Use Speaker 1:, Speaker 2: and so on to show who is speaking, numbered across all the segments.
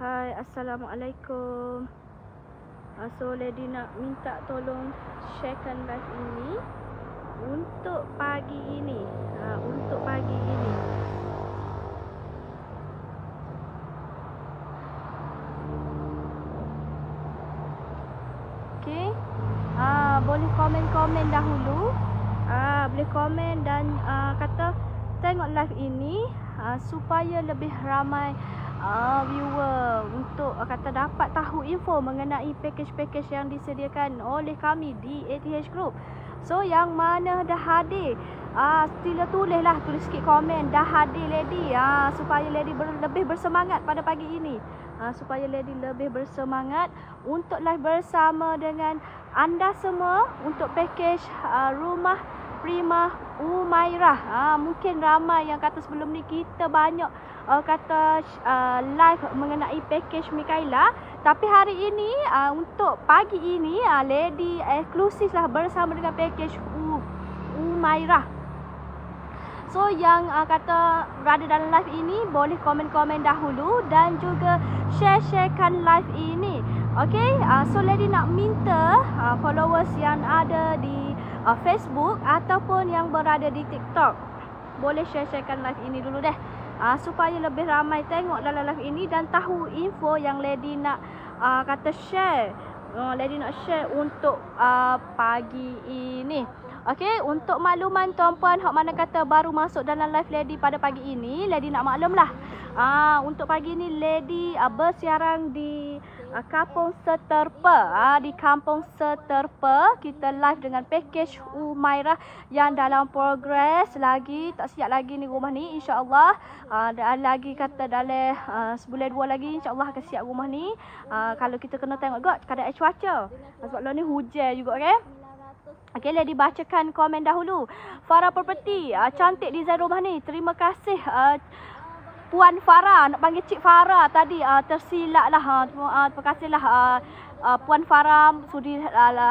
Speaker 1: Hai, Assalamualaikum. So Lady nak minta tolong sharekan live ini untuk pagi ini. Untuk pagi ini. Okay. Boleh komen-komen dahulu. Boleh komen dan kata tengok live ini supaya lebih ramai viewer untuk kata dapat tahu info mengenai package-package yang disediakan oleh kami di ATH Group. So yang mana dah hadir, sila tulislah, tulis sikit komen dah hadir Lady, supaya Lady lebih bersemangat pada pagi ini. Supaya Lady lebih bersemangat untuk live bersama dengan anda semua untuk package rumah Prima Umairah. Mungkin ramai yang kata sebelum ni kita banyak kata live mengenai package Mikaela, tapi hari ini untuk pagi ini Lady eksklusif lah bersama dengan package Umairah. So yang kata berada dalam live ini boleh komen-komen dahulu dan juga share-sharekan live ini. Okay, so Lady nak minta followers yang ada di Facebook ataupun yang berada di TikTok, boleh share-sharekan live ini dulu deh, supaya lebih ramai tengok dalam live ini dan tahu info yang Lady nak kata share. Lady nak share untuk pagi ini. Okey, untuk makluman tuan-puan hak mana kata baru masuk dalam live Lady pada pagi ini, Lady nak maklumlah. Untuk pagi ini Lady bersiaran di Kampung Seterpa. Di Kampung Seterpa kita live dengan package Umairah yang dalam progress lagi, tak siap lagi ni rumah ni, insya-Allah. Lagi kata dalam sebulan dua lagi insya-Allah akan siap rumah ni. Kalau kita kena tengok juga keadaan cuaca. Sebab lah ni hujan juga, okey. Okey, Lady bacakan komen dahulu. Farah Property, cantik design rumah ni. Terima kasih Puan Farah, nak panggil Cik Farah tadi, tersilap lah. Terima kasihlah Puan Farah sudi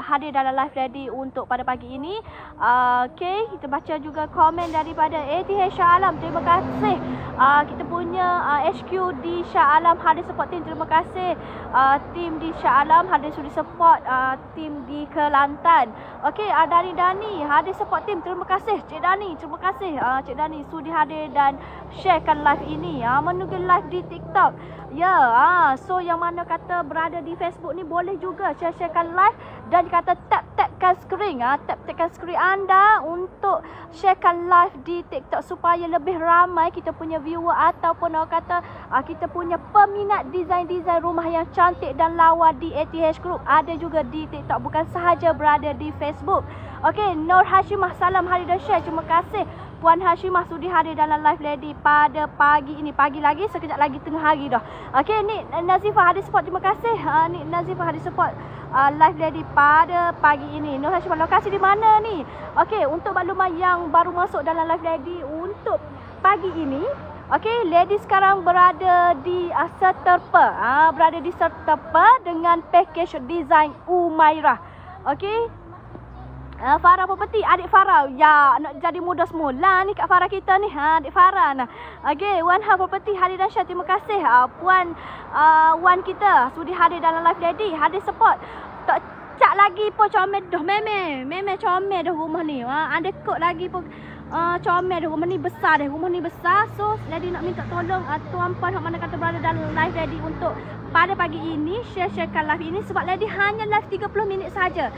Speaker 1: hadir dalam live Lady untuk pada pagi ini. Okey, kita baca juga komen daripada ATH Shah Alam. Terima kasih. Kita punya HQ di Shah Alam hadir support team. Terima kasih tim di Shah Alam hadir sudi support tim di Kelantan. Okey, dari Dani hadir support team. Terima kasih Cik Dani. Terima kasih Cik Dani sudi hadir dan sharekan live ini. Menunggu live di TikTok. Ya, so yang mana kata berada di Facebook ni boleh juga share-sharekan live dan kata tap-tapkan screen, tap-tapkan screen anda untuk sharekan live di TikTok supaya lebih ramai kita punya viewer ataupun kata kita punya peminat desain-desain rumah yang cantik dan lawa di ATH Group. Ada juga di TikTok, bukan sahaja berada di Facebook. Okey, Nur Hashimah, salam hadir dan share. Terima kasih Puan Hashimah sudi hadir dalam live Lady pada pagi ini. Pagi lagi, sekejap lagi tengah hari dah. Okey, ni Nazifah hadir support. Terima kasih. Ni Nazifah hadir support live Lady pada pagi ini. Nur Hashimah, lokasi di mana ni? Okey, untuk makluman yang baru masuk dalam live Lady untuk pagi ini. Okey, Lady sekarang berada di Seterpa. Berada di Seterpa dengan package design Umairah. Okey. Farah Property, adik Farah. Ya, nak jadi muda semula ni Kak Farah kita ni. Adik Farah nah. Okey, Wan Ha Property hadir dan share. Terima kasih Puan Wan kita sudi hadir dalam live Lady, hadir support. Tak cak lagi pun comel dah meme comel dah rumah ni. Ada kod lagi pun comel dah rumah ni besar dah. Rumah ni besar. So Lady nak minta tolong tuan-puan hak mana kata berada dalam live Lady untuk pada pagi ini share-sharekan live ini sebab Lady hanya live 30 minit saja.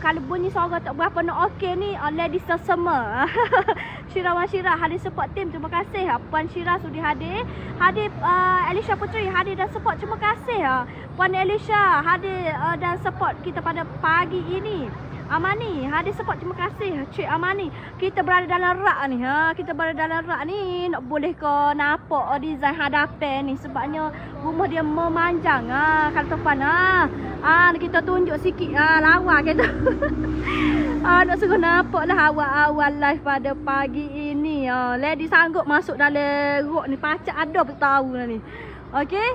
Speaker 1: Kalau bunyi suara tak berapa nak okey ni, Lady sesama. Syirah Wan Syirah hadir support team. Terima kasih Puan Syirah sudi hadir. Hadir Elisha Putri hadir dan support. Terima kasih Puan Elisha hadir dan support kita pada pagi ini. Amani hadir support. Terima kasih Cik Amani. Kita berada dalam rak ni. Kita berada dalam rak ni. Nak boleh ke nampak design hadapan ni sebabnya rumah dia memanjang. Kalau tuan kita tunjuk sikit lawa kita. Nak suruh nampak lah awal-awal live pada pagi ini. Lady sanggup masuk dalam rok ni. Pacak ada pun tahu lah ni. Okey,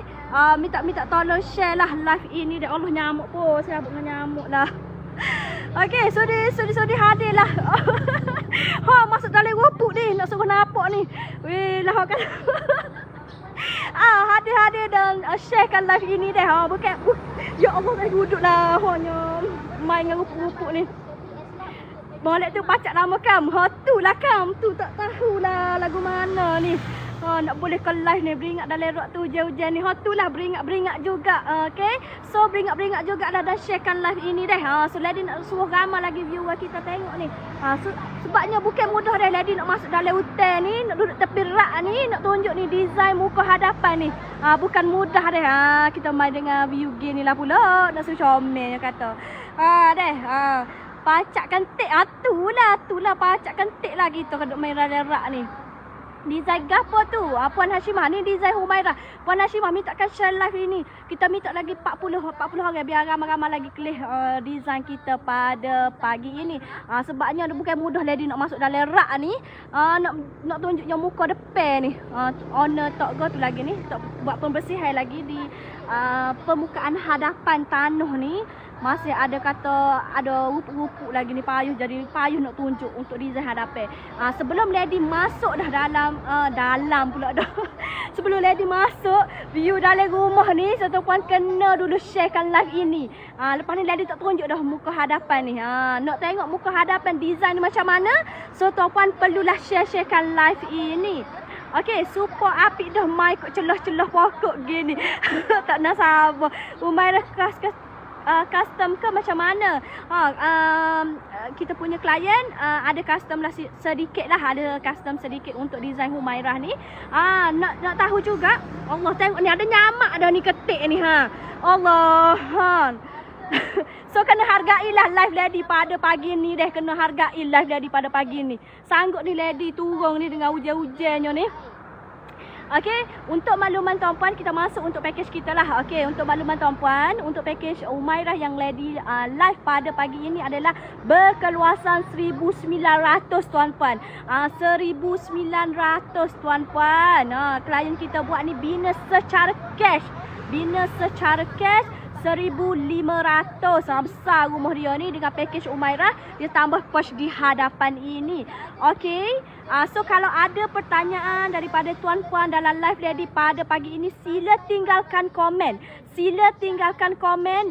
Speaker 1: minta tolong share lah live ini. Ya Allah, nyamuk pun. Saya dengan nyamuk lah. Okey, sudi hadir lah. Masuk dalam rupuk ni. Nak suruh nampak ni. Weh lah kan. hadir dan sharekan live ini deh. Bukan ya Allah dah duduklah hanya main dengan rupuk-rupuk ni. Molek tu pacak nama kam. Tu lah kam. Tu tak tahulah lagu mana ni. Nak boleh ke live ni beringat dalam rock tu hujan-hujan ni. Tu lah beringat-beringat juga. Okay. So beringat-beringat juga dah dan sharekan live ini deh. So Lady nak suruh ramai lagi viewer kita tengok ni. Sebabnya bukan mudah dah Lady nak masuk dalam hotel ni, nak duduk tepi rak ni, nak tunjuk ni design muka hadapan ni. Bukan mudah deh. Kita main dengan view gini lah pula. Nak suruh comel kata. Deh. Pacak kentik. Tu lah pacak kentik lah kita kalau main rak ni. Design gapo tu? Puan Hashimah ni design Humairah. Puan Hashimah mintakan share live ini. Kita minta lagi 40 orang biar ramai-ramai lagi kelih design kita pada pagi ini. Sebabnya bukan mudah Lady nak masuk dalam rak ni. Nak tunjuknya muka depan ni. Owner Tok Go tu lagi ni. Buat pembersihan lagi di permukaan hadapan tanah ni. Masih ada rupuk-rupuk lagi ni payuh. Jadi payuh nak tunjuk untuk design hadapan. Sebelum Lady masuk dah dalam pula dah. Sebelum Lady masuk view dalam rumah ni, satu puan kena dulu sharekan live ini. Lepas ni Lady tak tunjuk dah muka hadapan ni. Nak tengok muka hadapan design ni macam mana, so tuan puan perlulah sharekan live ini. Okey, super apik dah mai kok celah-celah pokok gini. Tak nak sabar. Umairah custom ke macam mana? Kita punya klien ada custom lah sedikit lah, ada custom sedikit untuk design Humairah ni. Nak tahu juga. Allah, tengok ni ada nyamak dah ni ketik ni Allah. So kena hargailah live Lady pada pagi ni deh. Kena hargai live Lady pada pagi ni. Sanggup ni Lady turun ni dengan hujan-hujannya ni. Okey, untuk makluman tuan-puan, kita masuk untuk package kita lah. Okey, untuk makluman tuan-puan, untuk package Humairah yang Lady live pada pagi ini adalah berkeluasan 1,900 tuan-puan. 1,900 tuan-puan. Klien kita buat ni bina secara cash. 1,500. Besar rumah dia ni dengan package Humairah. Dia tambah posh di hadapan ini. Okey. So kalau ada pertanyaan daripada tuan-puan dalam live Lady pada pagi ini, sila tinggalkan komen.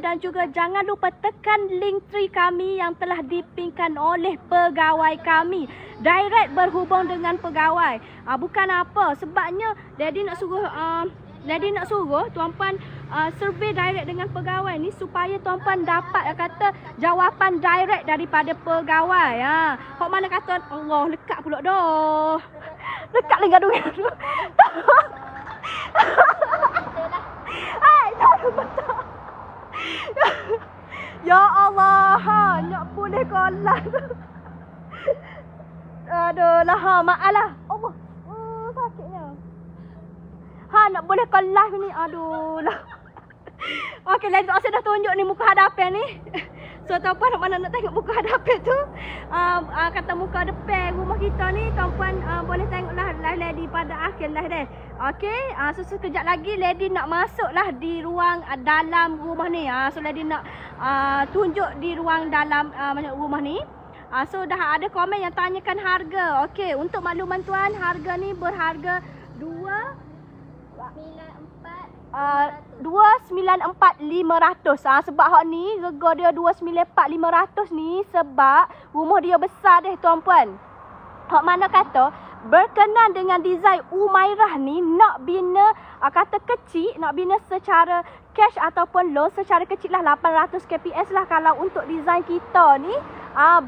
Speaker 1: Dan juga jangan lupa tekan link tree kami yang telah dipinkan oleh pegawai kami. Direct berhubung dengan pegawai. Bukan apa. Sebabnya Lady nak suruh tuan-puan survey direct dengan pegawai ni supaya tuan-puan dapat kata jawapan direct daripada pegawai. Kok mana kata Allah lekat pula dah. Lekat lagi gaduh. Ya Allah, nak boleh kolah. Aduh lah, maaflah. Allah. Sakitnya. Nak boleh ke live ni. Aduh lah. Okey, Lady tak dah tunjuk ni muka hadapan ni. So tuan-puan mana nak tengok muka hadapan tu, kata muka depan rumah kita ni, tuan-puan boleh tengoklah live Lady pada akhir live deh. Okey, so sekejap lagi Lady nak masuklah di ruang dalam rumah ni. So Lady nak tunjuk di ruang dalam rumah ni. So dah ada komen yang tanyakan harga. Okey, untuk makluman tuan, harga ni berharga 294,500. Sebab hak ni rega dia 294,500 ni sebab rumah dia besar deh tuan-puan. Hak mana kata berkenan dengan design Humairah ni nak bina kata kecil, nak bina secara cash ataupun loan secara kecil lah 800 kps lah. Kalau untuk design kita ni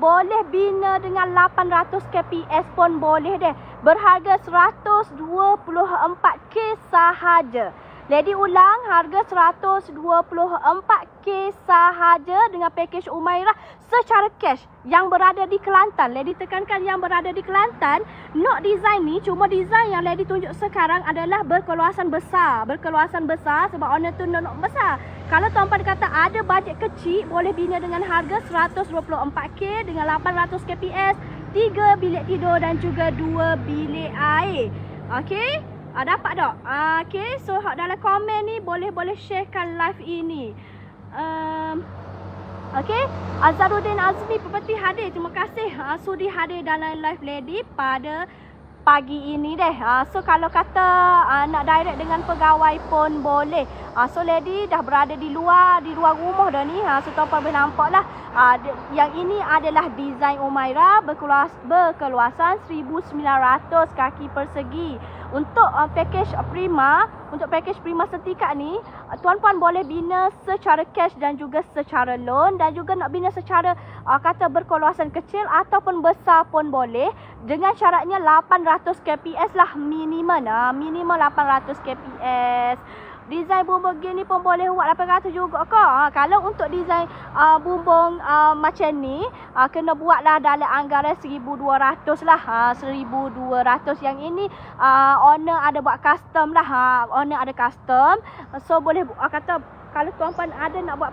Speaker 1: boleh bina dengan 800 kps pun boleh deh. Berharga 124k sahaja. Lady ulang, harga 124k sahaja dengan package Humairah secara cash yang berada di Kelantan. Lady tekankan yang berada di Kelantan. Nak design ni, cuma design yang Lady tunjuk sekarang adalah berkeluasan besar. Berkeluasan besar sebab owner tu nak besar. Kalau tuan-puan kata ada bajet kecil, boleh bina dengan harga 124k dengan 800 kps, 3 bilik tidur dan juga 2 bilik air. Okey? Dapat tak? Okay, so dalam komen ni boleh sharekan live ini. Okay, Azharuddin Azmi Property hadir. Terima kasih sudi hadir dalam live Lady pada pagi ini deh. So kalau kata nak direct dengan pegawai pun boleh. So lady dah berada di luar rumah dah ni. So tuan-puan boleh nampak lah. Yang ini adalah desain Umairah berkeluasan 1900 kaki persegi. Untuk package prima, setingkat ni, tuan-puan boleh bina secara cash dan juga secara loan, dan juga nak bina secara kata berkeluasan kecil ataupun besar pun boleh, dengan syaratnya 800 kps lah minimum. Minimum 800 kps. Desain bumbung gini pun boleh buat 800 juga ke? Kalau untuk desain bumbung macam ni, kena buatlah dalam anggaran 1,200 lah. 1,200. Yang ini owner ada buat custom lah. Owner ada custom. So boleh kata kalau tuan-puan ada nak buat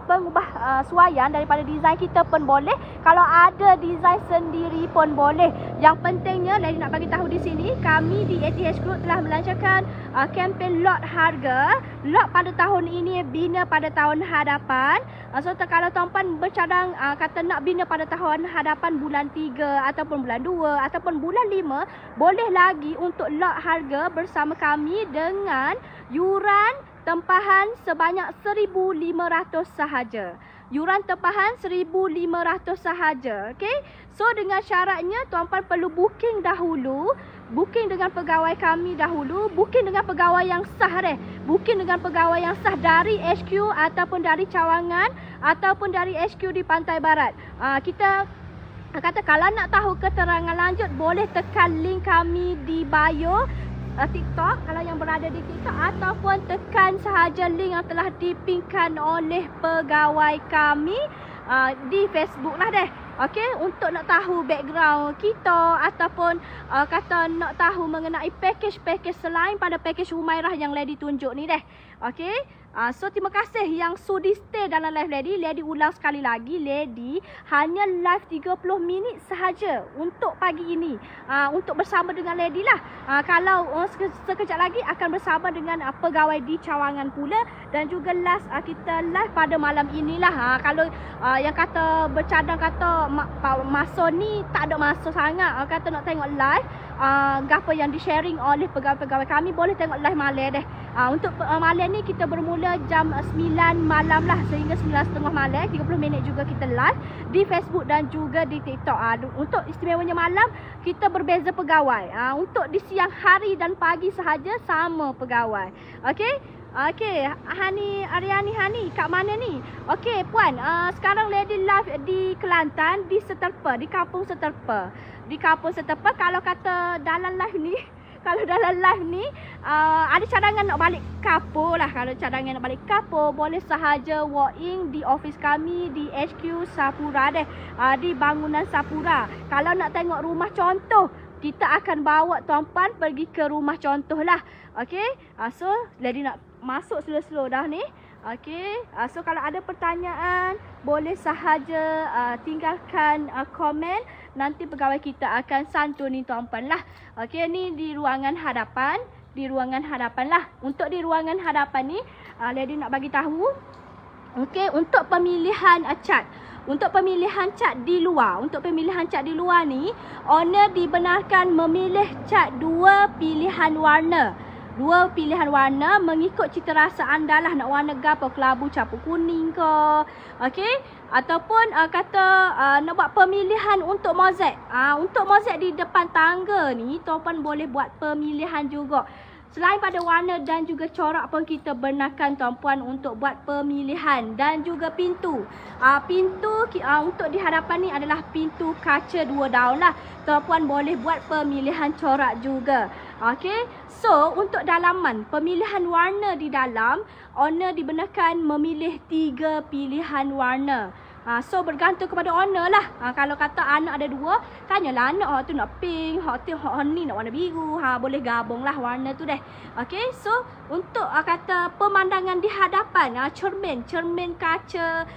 Speaker 1: pengubah suaian daripada desain kita pun boleh. Kalau ada desain sendiri pun boleh. Yang pentingnya, Lady nak bagi tahu di sini, kami di ATH Group telah melancarkan kempen lot harga. Lot pada tahun ini bina pada tahun hadapan. So kalau tuan-puan bercadang kata nak bina pada tahun hadapan bulan 3 ataupun bulan 2 ataupun bulan 5, boleh lagi untuk lot harga bersama kami dengan yuran tempahan sebanyak 1,500 sahaja. Yuran tempahan 1,500 sahaja. Okey. So dengan syaratnya tuan-puan perlu booking dahulu. Booking dengan pegawai kami dahulu. Booking dengan pegawai yang sah deh. Booking dengan pegawai yang sah dari HQ ataupun dari cawangan ataupun dari HQ di Pantai Barat. Kita kata kalau nak tahu keterangan lanjut, boleh tekan link kami di bio TikTok kalau yang berada di TikTok, ataupun tekan sahaja link yang telah dipinkan oleh pegawai kami di Facebook lah deh. Okey, untuk nak tahu background kita ataupun kata nak tahu mengenai package-package selain pada package Umairah yang Lady tunjuk ni deh. Okey. So terima kasih yang sudi stay dalam live Lady. Lady ulang sekali lagi, Lady hanya live 30 minit sahaja untuk pagi ini. Untuk bersama dengan Lady lah. Kalau sekejap lagi akan bersama dengan pegawai di cawangan pula. Dan juga last kita live pada malam inilah. Kalau yang kata bercadang kata masa ni tak ada masa sangat, kata nak tengok live apa yang di sharing oleh pegawai-pegawai kami, boleh tengok live malam deh. Untuk malam ni kita bermula jam 9 malam lah sehingga 9.30 malam. 30 minit juga kita live di Facebook dan juga di TikTok. Untuk istimewanya malam kita berbeza pegawai. Untuk di siang hari dan pagi sahaja sama pegawai. Okey. Okey, Ariani Hani, kat mana ni? Okey, puan, sekarang Lady live di Kelantan, di Seterpa, di Kampung Seterpa. Di Kampung Seterpa, kalau kata dalam live ni, ada cadangan nak balik Kapo lah. Kalau cadangan nak balik Kapo, boleh sahaja walk in di office kami di HQ Sapura deh. Di bangunan Sapura. Kalau nak tengok rumah contoh, kita akan bawa tuan-puan pergi ke rumah contoh lah. Okey. So, Lady nak masuk slow-slow dah ni. Okey. So, kalau ada pertanyaan, boleh sahaja tinggalkan komen. Nanti pegawai kita akan santuni tuan-puan lah. Okey, ni di ruangan hadapan. Di ruangan hadapan lah. Untuk di ruangan hadapan ni, Lady nak bagi tahu. Okey, untuk pemilihan cat. Untuk pemilihan cat di luar. Untuk pemilihan cat di luar ni, owner dibenarkan memilih cat 2 pilihan warna. 2 pilihan warna mengikut cita rasa anda lah. Nak warna gapo, kelabu capur kuning ke. Okey. Ataupun nak buat pemilihan untuk mozaik. Untuk mozaik di depan tangga ni, tuan-puan boleh buat pemilihan juga. Selain pada warna dan juga corak pun kita benarkan tuan-puan untuk buat pemilihan. Dan juga pintu. Pintu untuk di hadapan ni adalah pintu kaca 2 daun lah. Tuan-puan boleh buat pemilihan corak juga. Okey. So, untuk dalaman, pemilihan warna di dalam, owner dibenarkan memilih 3 pilihan warna. So bergantung kepada owner lah. Kalau kata anak ada 2, tanyalah anak tu nak pink, hak ni nak warna biru. Boleh gabung lah warna tu deh. Okey, so untuk kata pemandangan di hadapan, cermin kaca,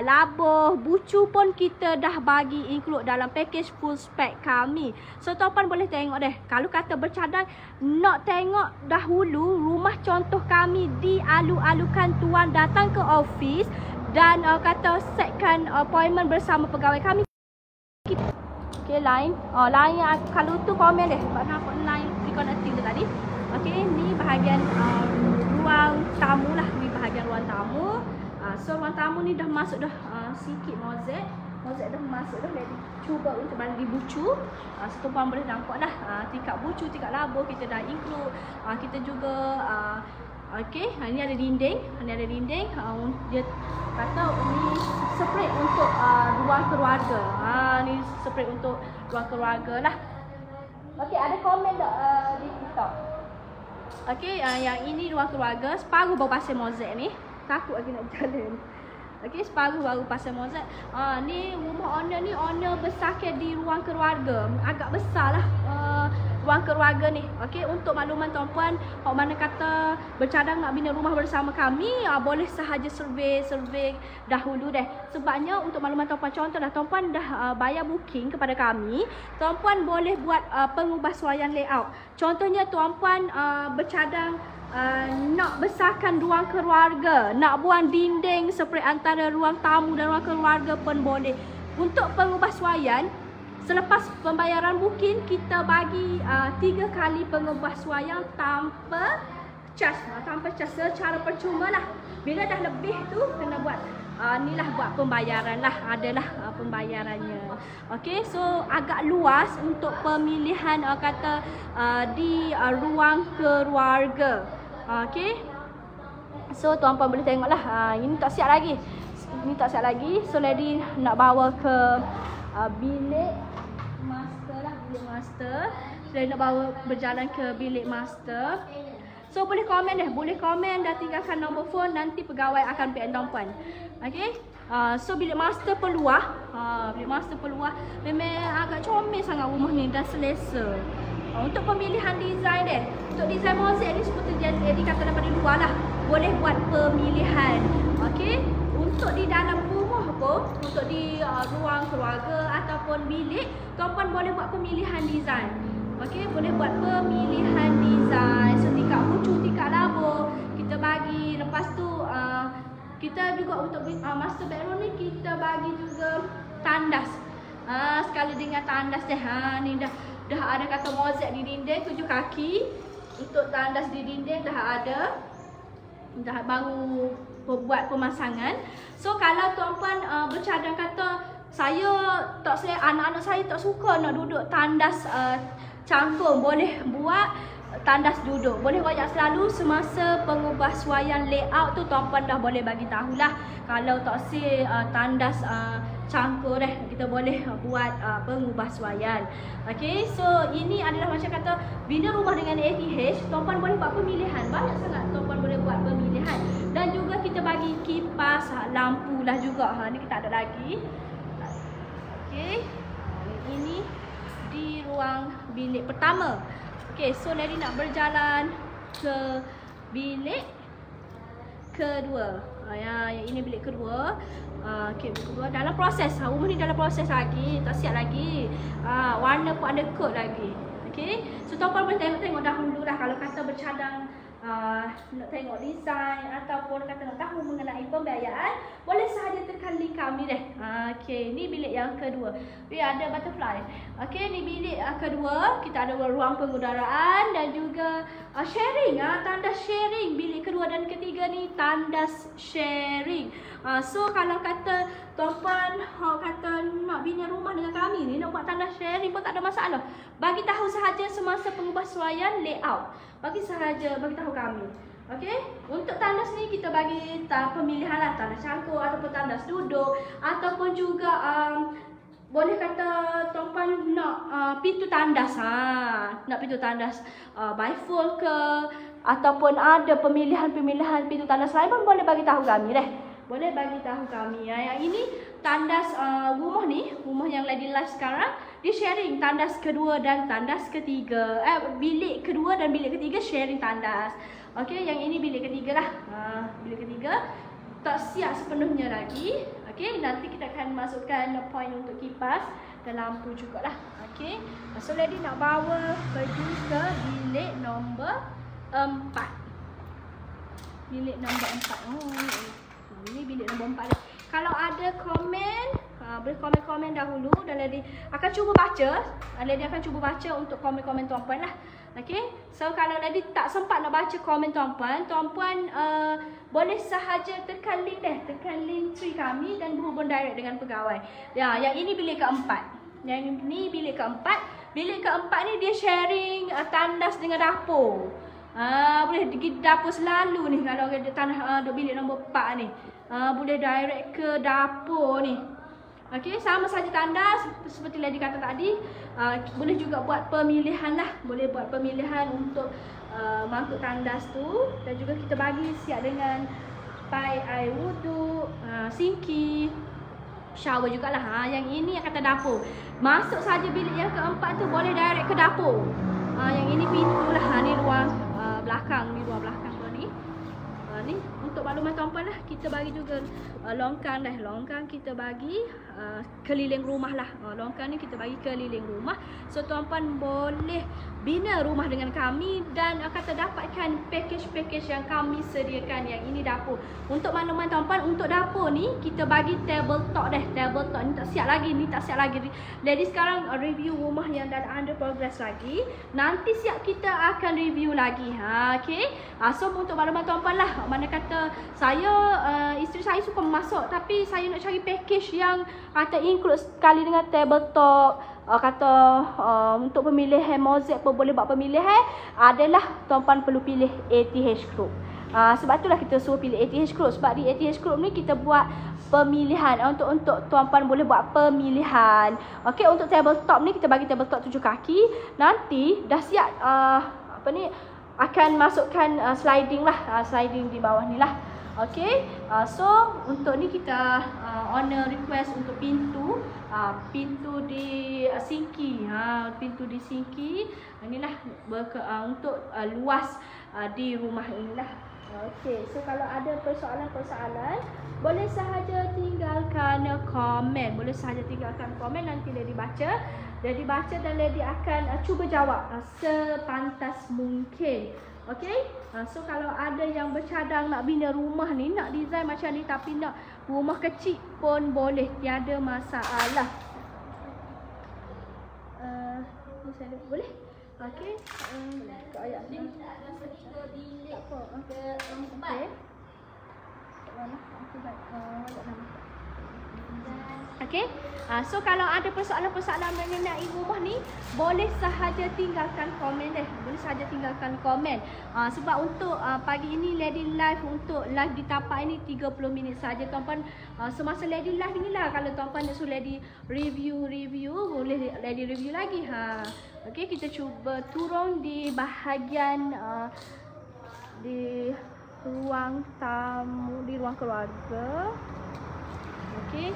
Speaker 1: labuh, bucu pun kita dah bagi include dalam package full spec kami. So tuan-puan boleh tengok deh. Kalau kata bercadang nak tengok dahulu rumah contoh kami, dialu-alukan tuan datang ke office dan kata setkan appointment bersama pegawai kami. Okey, line. Line yang kalau tu komen deh. Sebab nampak line reconnecting tu tadi. Okey, ni bahagian ruang tamu lah. Ni bahagian ruang tamu. So ruang tamu ni dah masuk dah sikit mozaik. Mozaik dah masuk dah. Jadi cuba untuk balik dibucu. So tuan boleh nampak dah tingkat bucu, tingkat labur kita dah include. Kita juga okey, ni ada dinding. Ni ada dinding. Dia kata ni separate untuk ruang keluarga. Ni separate untuk ruang keluarga lah. Okey, ada komen tak di TikTok? Okey, yang ini ruang keluarga. Separuh baru pasal mozaik ni. Takut lagi nak jalan. Okey, separuh baru pasal mozaik. Ni rumah owner ni, owner bersakit di ruang keluarga. Agak besar lah ruang keluarga ni. Okey, untuk makluman tuan-puan, hok mana kata bercadang nak bina rumah bersama kami, boleh sahaja survey dahulu deh. Sebabnya untuk makluman tuan-puan, contohlah tuan-puan dah bayar booking kepada kami, tuan-puan boleh buat pengubahsuaian layout. Contohnya tuan-puan bercadang nak besarkan ruang keluarga, nak buang dinding separate antara ruang tamu dan ruang keluarga pun boleh. Untuk pengubahsuaian, selepas pembayaran booking, kita bagi 3 kali pengubahsuaian tanpa charge. Tanpa charge, secara percuma lah. Bila dah lebih tu, kena buat ni lah, buat pembayaran lah. Adalah pembayarannya. Okey, so agak luas untuk pemilihan kata di ruang keluarga. Okey, so tuan-puan boleh tengok lah. Ini tak siap lagi. Ini tak siap lagi. So lady nak bawa ke bilik master lah. Bilik master. So lady nak bawa berjalan ke bilik master. So boleh komen deh. Boleh komen dan tinggalkan nombor phone. Nanti pegawai akan PM tuan-puan. Okey. So bilik master peluah. Bilik master peluah. Memang agak comel sangat rumah ni dan selesa. Untuk pemilihan design deh. Untuk design mozaik ni seperti jadi kata daripada luar lah. Boleh buat pemilihan. Okey. Untuk di dalam rumah pun, untuk di ruang keluarga ataupun bilik, tuan-puan boleh buat pemilihan design. Okey, boleh buat pemilihan design. So tingkat bucu, tingkat labur kita bagi. Lepas tu kita juga untuk master bedroom ni kita bagi juga tandas. Sekali dengan tandas deh. Ni dah ada kata mozaik di dinding 7 kaki. Untuk tandas di dinding dah ada. Dah baru buat pemasangan. So kalau tuan-puan bercadang kata saya tak anak-anak saya tak suka nak duduk tandas cangkung, boleh buat tandas duduk. Boleh wayak selalu semasa pengubahsuaian layout tu tuan-puan dah boleh bagi tahulah. Kalau tak tandas cangkul kita boleh buat pengubahsuaian. Okey, so ini adalah macam kata bina rumah dengan ATH, tuan-puan boleh buat pemilihan. Banyak sangat tuan-puan boleh buat pemilihan. Dan juga kita bagi kipas, lampu lah juga. Ni kita ada lagi. Okey. Ini di ruang bilik pertama. Okey, so lady nak berjalan ke bilik kedua. Yang ini bilik kedua. Okey, bilik kedua dalam proses. Rumah ni dalam proses lagi, tak siap lagi. Warna pun ada kod lagi. Okey. So tuan-puan boleh tengok dahulu lah kalau kata bercadang nak tengok design ataupun kata nak tahu mengenai pembiayaan, boleh sahaja tekan link kami deh. Okey, ni bilik yang kedua. Ada butterfly. Okey, ni bilik kedua. Kita ada ruang pengudaraan dan juga sharing. Tandas sharing. Bilik kedua dan ketiga ni tandas sharing. So kalau kata tuan-puan kata nak bina rumah dengan kami ni, nak buat tandas sharing pun tak ada masalah. Bagi tahu sahaja semasa pengubahsuaian layout. Bagi tahu kami. Okey, untuk tandas ni kita bagi pemilihan lah, tandas cangkul ataupun tandas duduk ataupun juga boleh kata tuan-puan nak pintu tandas. Nak pintu tandas bifold ke ataupun ada pemilihan-pemilihan pintu tandas lain pun boleh bagi tahu kami deh. Boleh bagi tahu kami. Yang ini tandas rumah ni, rumah yang lady live sekarang, dia sharing tandas kedua dan tandas ketiga. Bilik kedua dan bilik ketiga sharing tandas. Okey, yang ini bilik ketiga lah. Bilik ketiga tak siap sepenuhnya lagi. Okey, nanti kita akan masukkan point untuk kipas dan lampu jugalah. Okey. So lady nak bawa pergi ke bilik nombor 4. Bilik nombor 4. Ini bilik nombor 4. Kalau ada komen, boleh komen-komen dahulu dan Lady akan cuba baca. Lady akan cuba baca untuk komen-komen tuan-puan lah. Okay, so kalau Lady tak sempat nak baca komen tuan-puan, boleh sahaja tekan link tekan link tree kami dan berhubung direct dengan pegawai. Ya, yang ini bilik keempat. Yang ini bilik keempat. Bilik keempat ni dia sharing tandas dengan dapur. Boleh pergi dapur selalu ni kalau ada tanah bilik nombor 4 ni. Boleh direct ke dapur ni. Okey, sama saja tandas seperti Lady kata tadi. Boleh juga buat pemilihan lah. Boleh buat pemilihan untuk mangkuk tandas tu. Dan juga kita bagi siap dengan pai air wuduk, sinki, shower jugalah. Yang ini yang kata dapur. Masuk saja bilik yang keempat tu boleh direct ke dapur. Yang ini pintu lah. Ni ruang belakang, ni ruang belakang tu ni. Ni untuk maklumat tuan-puan lah, kita bagi juga longkang dah. Longkang kita bagi keliling rumah lah. Longkang ni kita bagi keliling rumah. So tuan-puan boleh bina rumah dengan kami dan kata dapatkan package-package yang kami sediakan. Yang ini dapur. Untuk maklumat tuan-puan, untuk dapur ni kita bagi table top dah. Table top ni tak siap lagi, ni tak siap lagi. Jadi sekarang review rumah yang dah under progress lagi. Nanti siap kita akan review lagi. Okay. So untuk maklumat tuan-puan lah, mana kata saya, isteri saya suka memasak tapi saya nak cari package yang kata include sekali dengan table top, untuk pemilihan mozaik pun boleh buat pemilihan, adalah tuan-puan perlu pilih ATH Group. Sebab itulah kita suruh pilih ATH Group, sebab di ATH Group ni kita buat pemilihan untuk tuan-puan boleh buat pemilihan. Okey, untuk table top ni kita bagi table top 7 kaki. Nanti dah siap akan masukkan sliding lah, sliding di bawah ni lah. Okay, so untuk ni kita owner request untuk pintu, pintu di sinki, pintu di sinki. Inilah untuk luas di rumah inilah. Okay, so kalau ada persoalan-persoalan boleh sahaja tinggalkan komen, nanti Lady baca. Lady baca dan Lady akan cuba jawab sepantas mungkin. Okay, so kalau ada yang bercadang nak bina rumah ni, nak design macam ni tapi nak rumah kecil pun boleh, tiada masalah. Boleh? Okay, ke ayat ni apa? Okay. Okay, so kalau ada persoalan-persoalan mengenai rumah ni, boleh sahaja tinggalkan komen deh. Sebab untuk pagi ini Lady live, untuk live di tapak ini 30 minit saja tuan-puan. Semasa Lady live inilah, kalau tuan-puan nak suruh Lady review, boleh Lady review lagi. Okay, kita cuba turun di bahagian di ruang tamu, di ruang keluarga. Okay,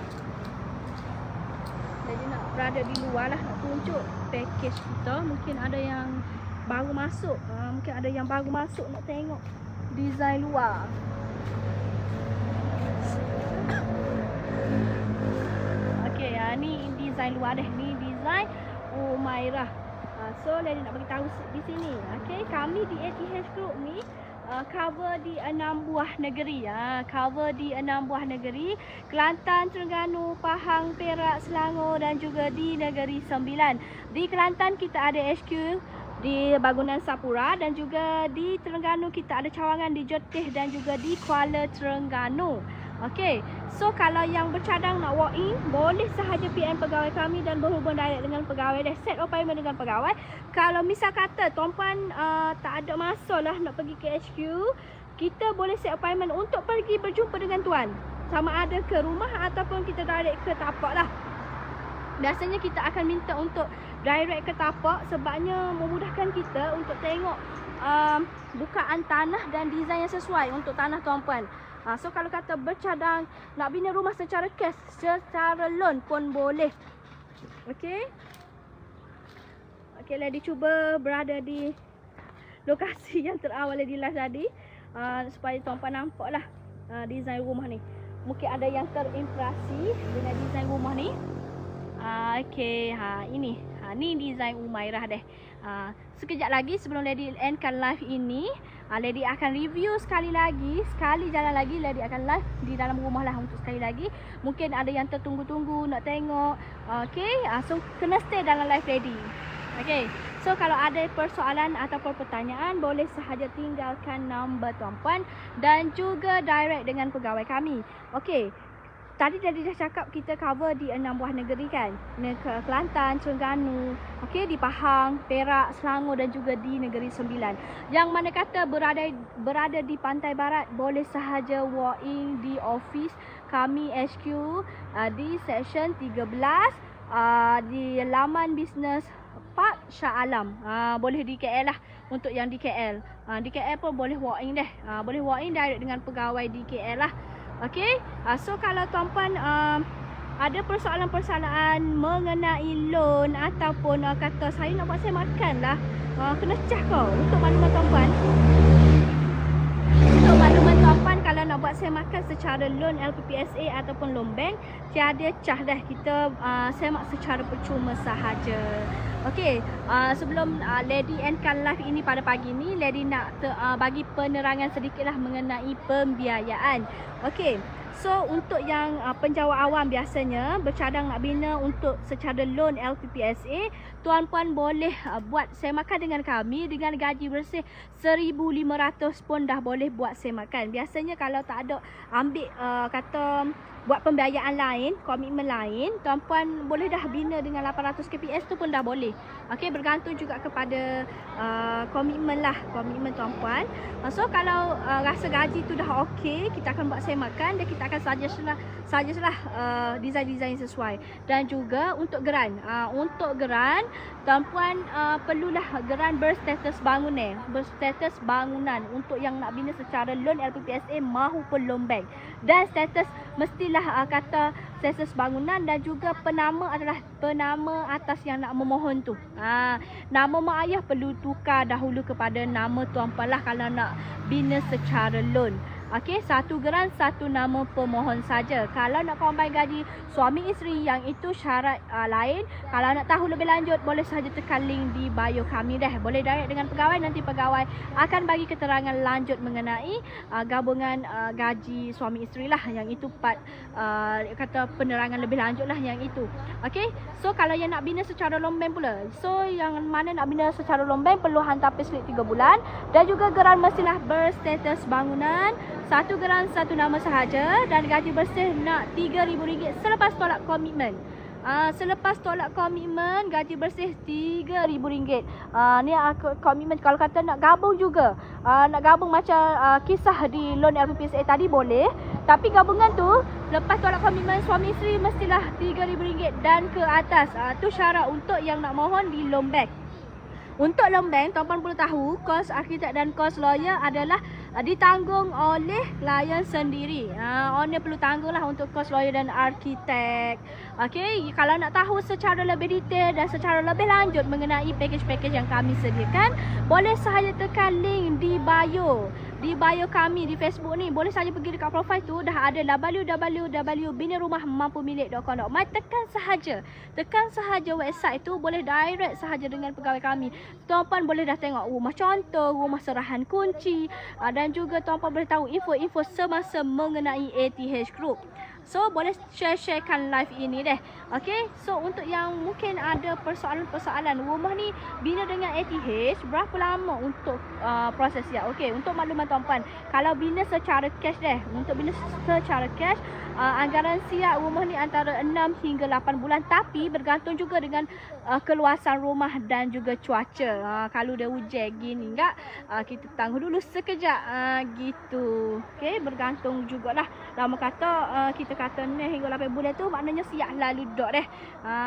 Speaker 1: jadi nak berada di luar lah, nak tunjuk package kita. Mungkin ada yang baru masuk, nak tengok design luar. Okay, ni design luar deh. Ni design Umairah. So Lady nak bagi tahu di sini. Okay, kami di ATH Group ni cover di 6 buah negeri. Cover di 6 buah negeri: Kelantan, Terengganu, Pahang, Perak, Selangor dan juga di Negeri Sembilan. Di Kelantan kita ada HQ di Bangunan Sapura dan juga di Terengganu kita ada cawangan di Joteh dan juga di Kuala Terengganu. Okey, so kalau yang bercadang nak walk in, boleh sahaja PM pegawai kami dan berhubung direct dengan pegawai dah, set appointment dengan pegawai. Kalau misal kata tuan-puan tak ada masa lah nak pergi ke HQ, kita boleh set appointment untuk pergi berjumpa dengan tuan, sama ada ke rumah ataupun kita direct ke tapak lah. Biasanya kita akan minta untuk direct ke tapak sebabnya memudahkan kita untuk tengok bukaan tanah dan design yang sesuai untuk tanah tuan-puan. So kalau kata bercadang nak bina rumah secara cash, secara loan pun boleh. Okey. Okey, Lady cuba berada di lokasi yang terawal di live tadi, supaya tuan-puan nampak lah design rumah ni. Mungkin ada yang terinspirasi dengan design rumah ni. Okey, ini ni design Umairah deh. Sekejap lagi sebelum Lady endkan live ini, Lady akan review sekali jalan lagi Lady akan live di dalam rumah lah untuk sekali lagi. Mungkin ada yang tertunggu-tunggu nak tengok. Okay, so kena stay dalam live Lady. Okay, so kalau ada persoalan ataupun pertanyaan, boleh sahaja tinggalkan nombor tuan-puan dan juga direct dengan pegawai kami. Okay, tadi dah cakap kita cover di 6 buah negeri kan. Kelantan, Terengganu, okay, di Pahang, Perak, Selangor dan juga di Negeri Sembilan. Yang mana kata berada di pantai barat, boleh sahaja walk in di office kami HQ di section 13 di laman bisnes Park Shah Alam. Boleh di KL lah untuk yang di KL. Di KL pun boleh walk in deh. Boleh walk in direct dengan pegawai di KL lah. Okay, so kalau tuan-puan ada persoalan-persoalan mengenai loan ataupun kata saya nak buat saya makan lah, kena cah kau untuk makluman tuan-puan. Untuk makluman tuan-puan, kalau nak buat saya makan secara loan LPPSA ataupun loan bank, tiada cah dah, kita semak secara percuma sahaja. Okey, sebelum Lady endkan live ini pada pagi ni, Lady nak bagi penerangan sedikitlah mengenai pembiayaan. Okey, so untuk yang penjawat awam biasanya bercadang nak bina untuk secara loan LPPSA, tuan-puan boleh buat semakan dengan kami dengan gaji bersih 1,500 pun dah boleh buat semakan. Biasanya kalau tak ada ambil kata buat pembiayaan lain, komitmen lain, tuan-puan boleh dah bina dengan 800 KPS tu pun dah boleh. Okey, bergantung juga kepada komitmen lah, komitmen tuan-puan. So kalau rasa gaji tu dah okey, kita akan buat semakan dan kita akan suggest lah design-design sesuai. Dan juga untuk geran, tuan-puan perlulah geran berstatus bangunan, untuk yang nak bina secara loan LPPSA maupun loan bank. Dan status mestilah kata status bangunan dan juga penama adalah penama atas yang nak memohon tu. Nama mak ayah perlu tukar dahulu kepada nama tuan-puan lah kalau nak bina secara loan. Okey, satu geran, satu nama pemohon saja. Kalau nak combine gaji suami isteri, yang itu syarat lain. Kalau nak tahu lebih lanjut, boleh sahaja tekan link di bio kami dah. Boleh direct dengan pegawai, nanti pegawai akan bagi keterangan lanjut mengenai gabungan gaji suami isteri lah. Yang itu part kata penerangan lebih lanjut lah yang itu. Okey, so kalau yang nak bina secara loan bank pula, so yang mana nak bina secara loan bank perlu hantar payslip 3 bulan dan juga geran mestilah berstatus bangunan. Satu geran, satu nama sahaja dan gaji bersih nak RM3,000 selepas tolak komitmen. Selepas tolak komitmen, gaji bersih RM3,000. Ni komitmen. Kalau kata nak gabung juga, nak gabung macam kisah di loan LPPSA tadi boleh. Tapi gabungan tu, lepas tolak komitmen suami isteri mestilah RM3,000 dan ke atas. Tu syarat untuk yang nak mohon di loan bank. Untuk loan bank, tuan-puan perlu tahu kos arkitek dan kos lawyer adalah ditanggung oleh klien sendiri. Owner perlu tanggung lah untuk kos lawyer dan arkitek. Okey, kalau nak tahu secara lebih detail dan secara lebih lanjut mengenai package-package yang kami sediakan, boleh sahaja tekan link di bio. Di bio kami di Facebook ni, boleh saja pergi dekat profile tu, dah ada www.binarumahmampumilik.com.my. Tekan sahaja website tu, boleh direct sahaja dengan pegawai kami. Tuan-puan boleh dah tengok rumah contoh, rumah serahan kunci, dan juga tuan-puan boleh tahu info-info semasa mengenai ATH Group. So boleh share-sharekan live ini deh. Okay, so untuk yang mungkin ada persoalan-persoalan, rumah ni bina dengan ATH berapa lama untuk proses dia? Okay, untuk makluman tuan-puan, kalau bina secara cash deh, untuk bina secara cash, anggaran siap rumah ni antara 6 hingga 8 bulan, tapi bergantung juga dengan keluasan rumah dan juga cuaca. Kalau dia hujan gini enggak, kita tangguh dulu sekejap gitu. Okay, bergantung jugalah. Lama kata kita kata 6 hingga 8 bulan tu maknanya siap lalu dok deh.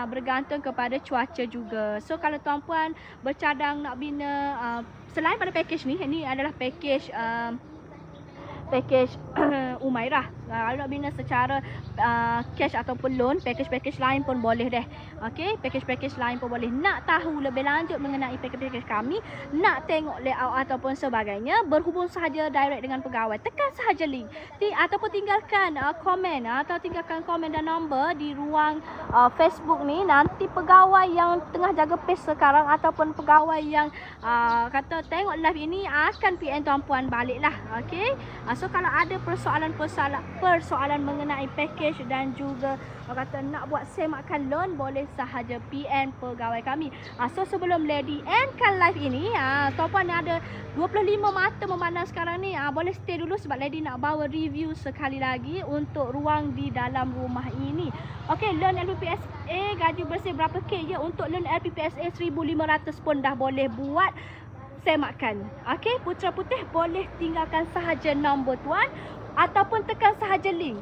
Speaker 1: Bergantung kepada cuaca juga. So kalau tuan-puan bercadang nak bina selain pada package ni adalah package Umairah. Kalau nak bina secara cash ataupun loan, package-package lain pun boleh deh. Okey, package-package lain pun boleh. Nak tahu lebih lanjut mengenai package-package kami, nak tengok layout ataupun sebagainya, berhubung sahaja direct dengan pegawai. Tekan sahaja link ataupun tinggalkan komen atau tinggalkan komen dan nombor di ruang Facebook ni. Nanti pegawai yang tengah jaga page sekarang ataupun pegawai yang kata tengok live ini akan PM tuan puan balik lah. Okey. So kalau ada persoalan mengenai package dan juga kata nak buat semakan loan, boleh sahaja PM pegawai kami. So sebelum Lady endkan live ini, tuan puan ada 25 mata memandang sekarang ni, boleh stay dulu sebab Lady nak bawa review sekali lagi untuk ruang di dalam rumah ini. Okey, loan LPPSA gaji bersih berapa K je? Untuk loan LPPSA 1,500 pun dah boleh buat semakan. Okey, Putra Putih boleh tinggalkan sahaja nombor tuan ataupun tekan sahaja link.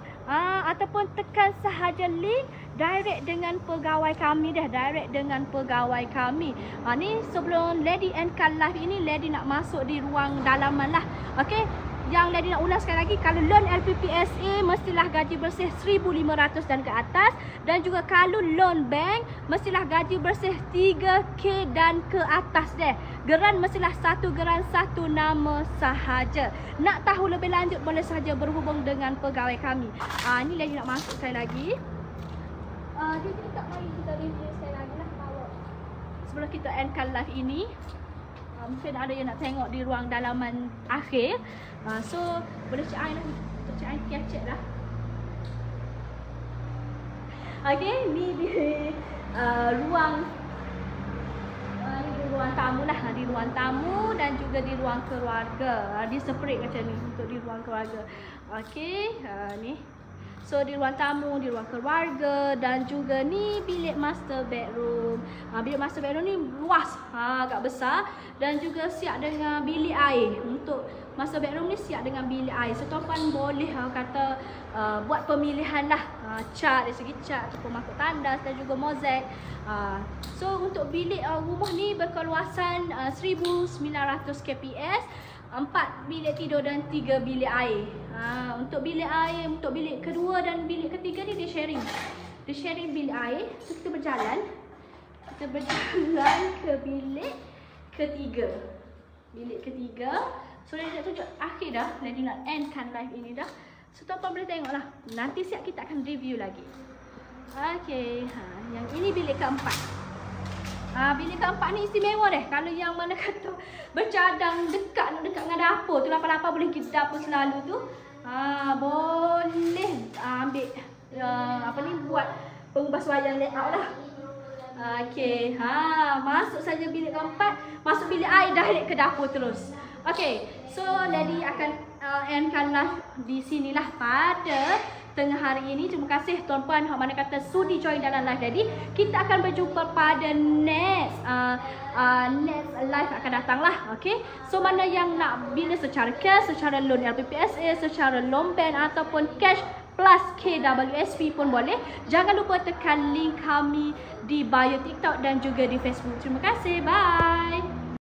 Speaker 1: Ataupun tekan sahaja link direct dengan pegawai kami dah, direct dengan pegawai kami. Ni sebelum Lady endkan live ini, Lady nak masuk di ruang dalaman lah. Okey, yang Lady nak ulas sekali lagi, kalau loan LPPSA mestilah gaji bersih 1,500 dan ke atas, dan juga kalau loan bank mestilah gaji bersih 3K dan ke atas deh. Geran mestilah satu geran satu nama sahaja. Nak tahu lebih lanjut boleh sahaja berhubung dengan pegawai kami. Ni Lady nak masuk sekali lagi. Jadi tak mari kita review sekali lagi lah sebelum kita endkan live ini. Mungkin ada yang nak tengok di ruang dalaman akhir. So boleh cek I lah. Cek I capture lah. Okay, ni di ruang tamu lah. Di ruang tamu dan juga di ruang keluarga. Di separate macam ni untuk di ruang keluarga. Okay, ni. So di ruang tamu, di ruang keluarga, dan juga ni bilik master bedroom. Bilik master bedroom ni luas, agak besar, dan juga siap dengan bilik air. Untuk master bedroom ni siap dengan bilik air. So tuan-puan boleh kata buat pemilihan lah, cat dari segi cat, pemangkuk tandas dan juga mozaik. So untuk bilik rumah ni berkeluasan 1,900 kps, 4 bilik tidur dan 3 bilik air. Untuk bilik air, untuk bilik kedua dan bilik ketiga ni dia sharing. Dia sharing bilik air. So kita berjalan ke bilik ketiga. Bilik ketiga. So Lady nak tunjuk akhir dah. Lady nak endkan live ini dah. So tuan-tuan boleh tengok lah. Nanti siap kita akan review lagi. Okay, yang ini bilik keempat. Bilik keempat ni istimewa deh. Kalau yang mana kata bercadang dekat dengan dapur tu, lapar-lapar boleh pergi dapur selalu tu. Boleh ambil apa ni, buat pengubahsuaian layout lah. Okey, masuk saja bilik keempat, masuk bilik air direct ke dapur terus. Okey, so Lady akan endkan lah di sinilah pada tengah hari ini. Terima kasih tuan-puan hak mana kata sudi join dalam live Lady. Kita akan berjumpa pada next live akan datang lah. Okay, so mana yang nak bina secara cash, secara loan LPPSA, secara loan bank ataupun cash plus KWSP pun boleh. Jangan lupa tekan link kami di bio TikTok dan juga di Facebook. Terima kasih, bye.